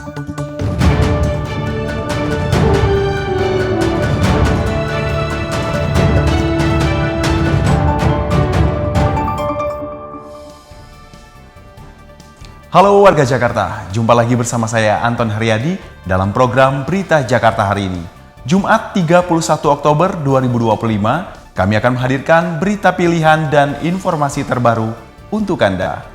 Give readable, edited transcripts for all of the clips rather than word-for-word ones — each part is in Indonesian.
Halo warga Jakarta, jumpa lagi bersama saya Anton Haryadi dalam program Berita Jakarta hari ini. Jumat 31 Oktober 2025, kami akan menghadirkan berita pilihan dan informasi terbaru untuk Anda.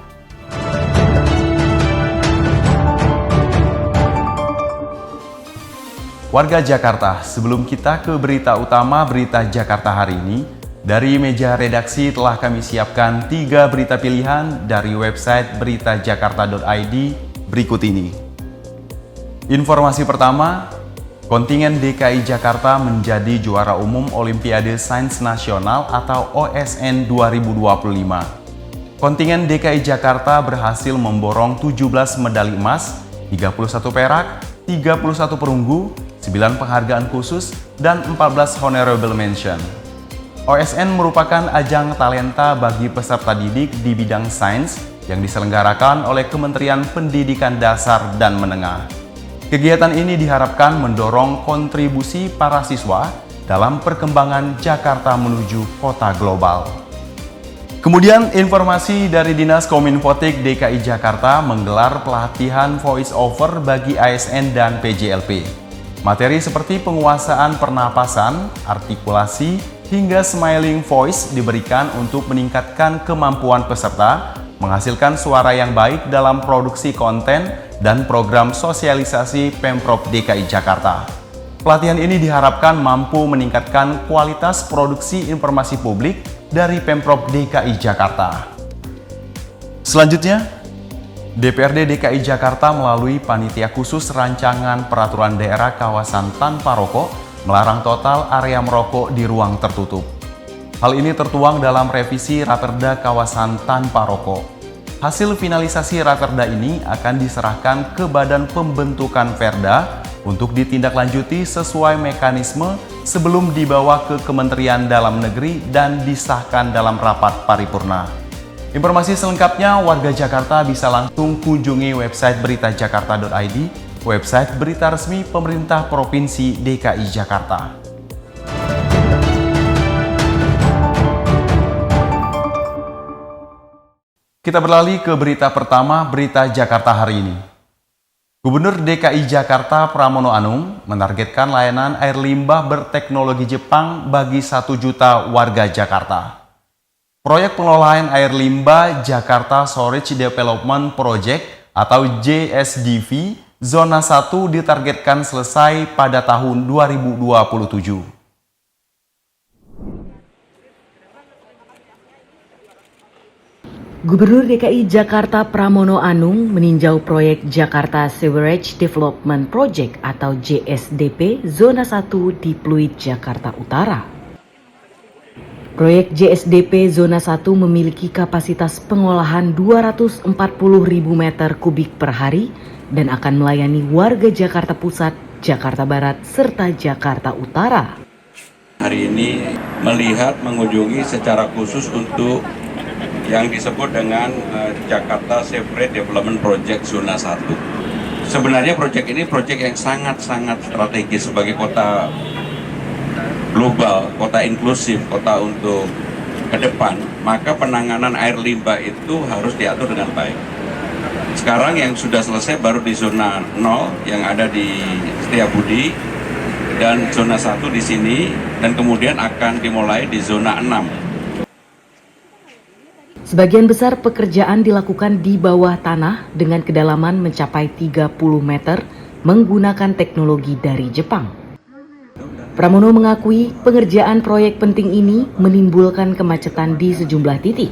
Warga Jakarta, sebelum kita ke berita utama Berita Jakarta hari ini, dari meja redaksi telah kami siapkan 3 berita pilihan dari website beritajakarta.id berikut ini. Informasi pertama, kontingen DKI Jakarta menjadi juara umum Olimpiade Sains Nasional atau OSN 2025. Kontingen DKI Jakarta berhasil memborong 17 medali emas, 31 perak, 31 perunggu, 9 penghargaan khusus, dan 14 honorable mention. OSN merupakan ajang talenta bagi peserta didik di bidang sains yang diselenggarakan oleh Kementerian Pendidikan Dasar dan Menengah. Kegiatan ini diharapkan mendorong kontribusi para siswa dalam perkembangan Jakarta menuju kota global. Kemudian informasi dari Dinas Kominfotik DKI Jakarta menggelar pelatihan voice over bagi ASN dan PJLP. Materi seperti penguasaan pernapasan, artikulasi, hingga smiling voice diberikan untuk meningkatkan kemampuan peserta menghasilkan suara yang baik dalam produksi konten dan program sosialisasi Pemprov DKI Jakarta. Pelatihan ini diharapkan mampu meningkatkan kualitas produksi informasi publik dari Pemprov DKI Jakarta. Selanjutnya, DPRD DKI Jakarta melalui Panitia Khusus Rancangan Peraturan Daerah Kawasan Tanpa Rokok melarang total area merokok di ruang tertutup. Hal ini tertuang dalam revisi Raperda Kawasan Tanpa Rokok. Hasil finalisasi Raperda ini akan diserahkan ke Badan Pembentukan Perda untuk ditindaklanjuti sesuai mekanisme sebelum dibawa ke Kementerian Dalam Negeri dan disahkan dalam rapat paripurna. Informasi selengkapnya warga Jakarta bisa langsung kunjungi website beritajakarta.id, website berita resmi pemerintah Provinsi DKI Jakarta. Kita beralih ke berita pertama Berita Jakarta hari ini. Gubernur DKI Jakarta Pramono Anung menargetkan layanan air limbah berteknologi Jepang bagi 1 juta warga Jakarta. Proyek pengelolaan air limbah Jakarta Storage Development Project atau JSDV Zona 1 ditargetkan selesai pada tahun 2027. Gubernur DKI Jakarta Pramono Anung meninjau proyek Jakarta Sewerage Development Project atau JSDP Zona 1 di Pluit, Jakarta Utara. Proyek JSDP Zona 1 memiliki kapasitas pengolahan 240.000 meter kubik per hari dan akan melayani warga Jakarta Pusat, Jakarta Barat, serta Jakarta Utara. Hari ini melihat mengunjungi secara khusus untuk yang disebut dengan Jakarta Sewerage Development Project Zona 1. Sebenarnya proyek ini proyek yang sangat-sangat strategis sebagai kota global, kota inklusif, kota untuk ke depan, maka penanganan air limbah itu harus diatur dengan baik. Sekarang yang sudah selesai baru di zona 0 yang ada di Setiabudi dan zona 1 di sini, dan kemudian akan dimulai di zona 6. Sebagian besar pekerjaan dilakukan di bawah tanah dengan kedalaman mencapai 30 meter menggunakan teknologi dari Jepang. Pramono mengakui pengerjaan proyek penting ini menimbulkan kemacetan di sejumlah titik.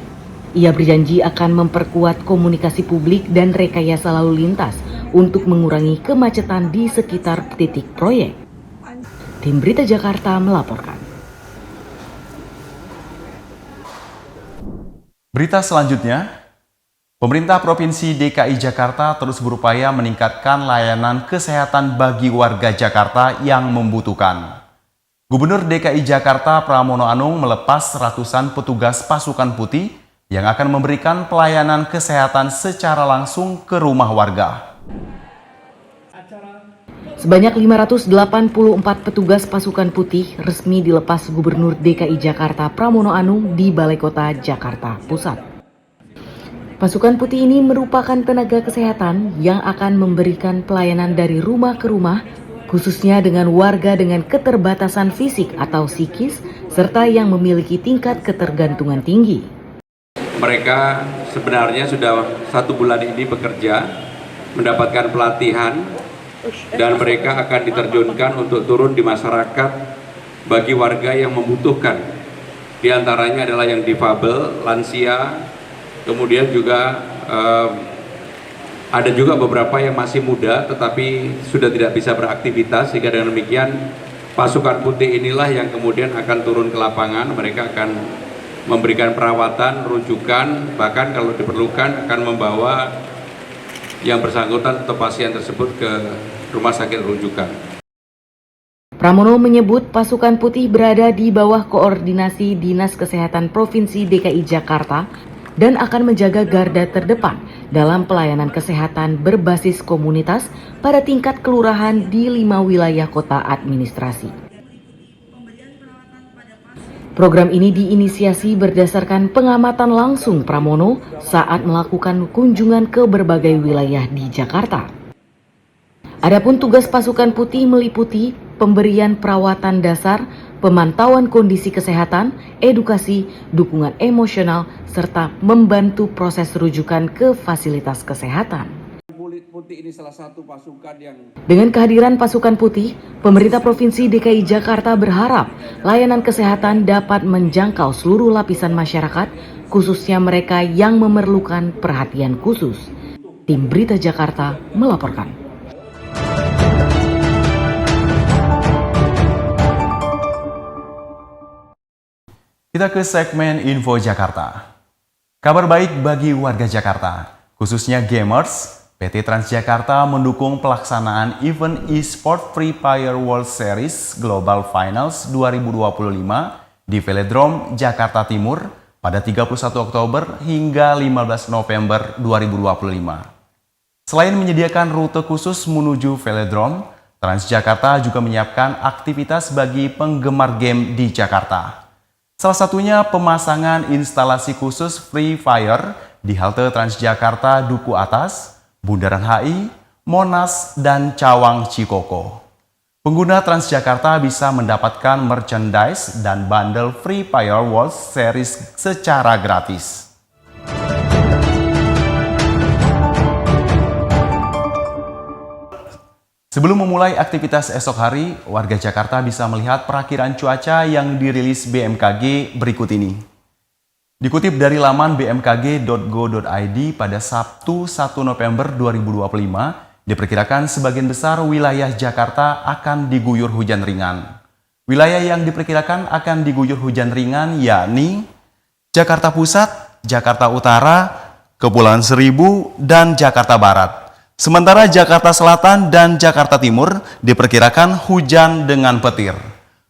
Ia berjanji akan memperkuat komunikasi publik dan rekayasa lalu lintas untuk mengurangi kemacetan di sekitar titik proyek. Tim Berita Jakarta melaporkan. Berita selanjutnya, pemerintah Provinsi DKI Jakarta terus berupaya meningkatkan layanan kesehatan bagi warga Jakarta yang membutuhkan. Gubernur DKI Jakarta Pramono Anung melepas ratusan petugas pasukan putih yang akan memberikan pelayanan kesehatan secara langsung ke rumah warga. Sebanyak 584 petugas pasukan putih resmi dilepas Gubernur DKI Jakarta Pramono Anung di Balai Kota Jakarta Pusat. Pasukan putih ini merupakan tenaga kesehatan yang akan memberikan pelayanan dari rumah ke rumah, khususnya dengan warga dengan keterbatasan fisik atau psikis, serta yang memiliki tingkat ketergantungan tinggi. Mereka sebenarnya sudah 1 bulan ini bekerja, mendapatkan pelatihan, dan mereka akan diterjunkan untuk turun di masyarakat bagi warga yang membutuhkan. Di antaranya adalah yang difabel, lansia, kemudian juga ada juga beberapa yang masih muda tetapi sudah tidak bisa beraktivitas, sehingga dengan demikian pasukan putih inilah yang kemudian akan turun ke lapangan. Mereka akan memberikan perawatan, rujukan, bahkan kalau diperlukan akan membawa yang bersangkutan atau pasien tersebut ke rumah sakit rujukan. Pramono menyebut pasukan putih berada di bawah koordinasi Dinas Kesehatan Provinsi DKI Jakarta dan akan menjaga garda terdepan dalam pelayanan kesehatan berbasis komunitas pada tingkat kelurahan di 5 wilayah kota administrasi. Program ini diinisiasi berdasarkan pengamatan langsung Pramono saat melakukan kunjungan ke berbagai wilayah di Jakarta. Adapun tugas pasukan putih meliputi pemberian perawatan dasar, pemantauan kondisi kesehatan, edukasi, dukungan emosional, serta membantu proses rujukan ke fasilitas kesehatan. Putih ini salah satu pasukan yang... Dengan kehadiran pasukan putih, pemerintah Provinsi DKI Jakarta berharap layanan kesehatan dapat menjangkau seluruh lapisan masyarakat, khususnya mereka yang memerlukan perhatian khusus. Tim Berita Jakarta melaporkan. Kita ke segmen Info Jakarta. Kabar baik bagi warga Jakarta, khususnya gamers. PT Transjakarta mendukung pelaksanaan event e-sport Free Fire World Series Global Finals 2025 di Velodrome Jakarta Timur pada 31 Oktober hingga 15 November 2025. Selain menyediakan rute khusus menuju Velodrome, Transjakarta juga menyiapkan aktivitas bagi penggemar game di Jakarta. Salah satunya pemasangan instalasi khusus Free Fire di halte Transjakarta Duku Atas, Bundaran HI, Monas, dan Cawang Cikoko. Pengguna Transjakarta bisa mendapatkan merchandise dan bundle Free Fire World Series secara gratis. Sebelum memulai aktivitas esok hari, warga Jakarta bisa melihat perakiraan cuaca yang dirilis BMKG berikut ini. Dikutip dari laman bmkg.go.id pada Sabtu 1 November 2025, diperkirakan sebagian besar wilayah Jakarta akan diguyur hujan ringan. Wilayah yang diperkirakan akan diguyur hujan ringan yakni Jakarta Pusat, Jakarta Utara, Kepulauan Seribu, dan Jakarta Barat. Sementara Jakarta Selatan dan Jakarta Timur diperkirakan hujan dengan petir.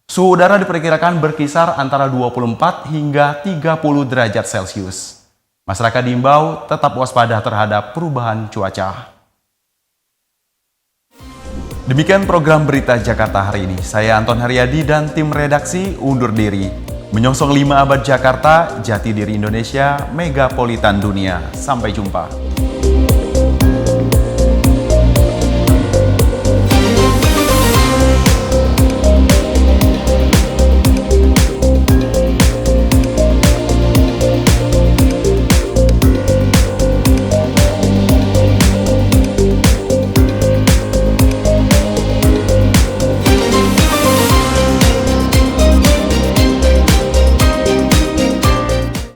Suhu udara diperkirakan berkisar antara 24 hingga 30 derajat Celcius. Masyarakat diimbau tetap waspada terhadap perubahan cuaca. Demikian program Berita Jakarta hari ini. Saya Anton Haryadi dan tim redaksi undur diri. Menyongsong 5 abad Jakarta, jati diri Indonesia, megapolitan dunia. Sampai jumpa.